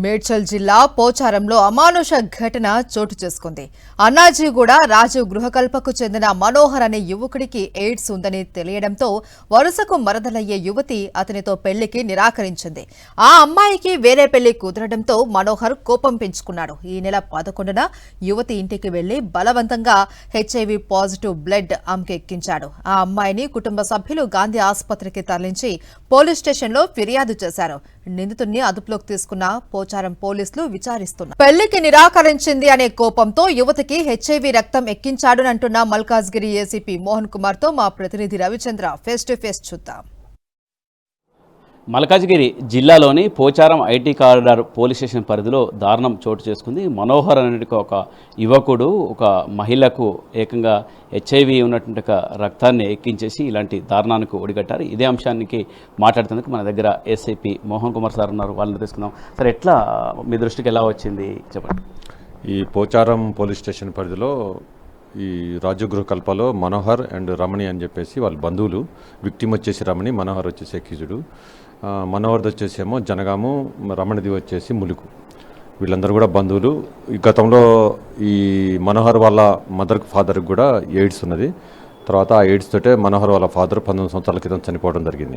మేడ్చల్ జిల్లా పోచారంలో అమానుష ఘటన చోటు చేసుకుంది. అన్నాజీగూడ రాజీవ్ గృహకల్పకు చెందిన మనోహర్ అనే యువకుడికి ఎయిడ్స్ ఉందని తెలియడంతో వరుసకు మరదలయ్యే యువతి అతనితో పెళ్లికి నిరాకరించింది. ఆ అమ్మాయికి వేరే పెళ్లి కుదరడంతో మనోహర్ కోపం పెంచుకున్నాడు. ఈ నెల 11న యువతి ఇంటికి వెళ్లి బలవంతంగా హెచ్ఐవి పాజిటివ్ బ్లడ్ ఆమెకెక్కించాడు. ఆ అమ్మాయిని కుటుంబ సభ్యులు గాంధీ ఆసుపత్రికి తరలించి పోలీస్ స్టేషన్లో ఫిర్యాదు చేశారు. నిందితుడిని అదుపులోకి తీసుకున్న పోచారం పోలీసులు విచారిస్తున్నారు. పెళ్లికి నిరాకరించింది అనే కోపంతో యువతికి హెచ్ఐవి రక్తం ఎక్కించాడనంటున్న మల్కాజ్గిరి ఏసీపీ మోహన్ కుమార్ తో మా ప్రతినిధి రవిచంద్ర ఫేస్ టు ఫేస్ చూద్దాం. మల్కాజ్గిరి జిల్లాలోని Pocharam IT corridor police station పరిధిలో దారుణం చోటు చేసుకుంది. మనోహర్ అనే ఒక యువకుడు ఒక మహిళకు ఏకంగా హెచ్ఐవి ఉన్నటువంటి ఒక రక్తాన్ని ఎక్కించేసి ఇలాంటి దారుణానికి ఒడిగట్టారు. ఇదే అంశానికి మాట్లాడుతున్నందుకు మన దగ్గర ఏసీపీ మోహన్ కుమార్ సార్ ఉన్నారు. వాళ్ళని తీసుకుందాం. సార్, ఎట్లా మీ దృష్టికి ఎలా వచ్చింది చెప్పండి. ఈ పోచారం పోలీస్ స్టేషన్ పరిధిలో ఈ రాజు గృహకల్పలో మనోహర్ అండ్ రమణి అని చెప్పేసి వాళ్ళ బంధువులు. విక్టిమ్ వచ్చేసి రమణి, మనోహర్ వచ్చేసి ఎక్కిజుడు. మనోహర్ది వచ్చేసేమో జనగాము, రమణిది వచ్చేసి ములుగు. వీళ్ళందరూ కూడా బంధువులు. ఈ గతంలో ఈ మనోహర్ వాళ్ళ మదర్కి ఫాదర్కి కూడా ఎయిడ్స్ ఉన్నది. తర్వాత ఆ ఎయిడ్స్ తోటే మనోహర్ వాళ్ళ ఫాదర్ 19 సంవత్సరాల క్రితం చనిపోవడం జరిగింది.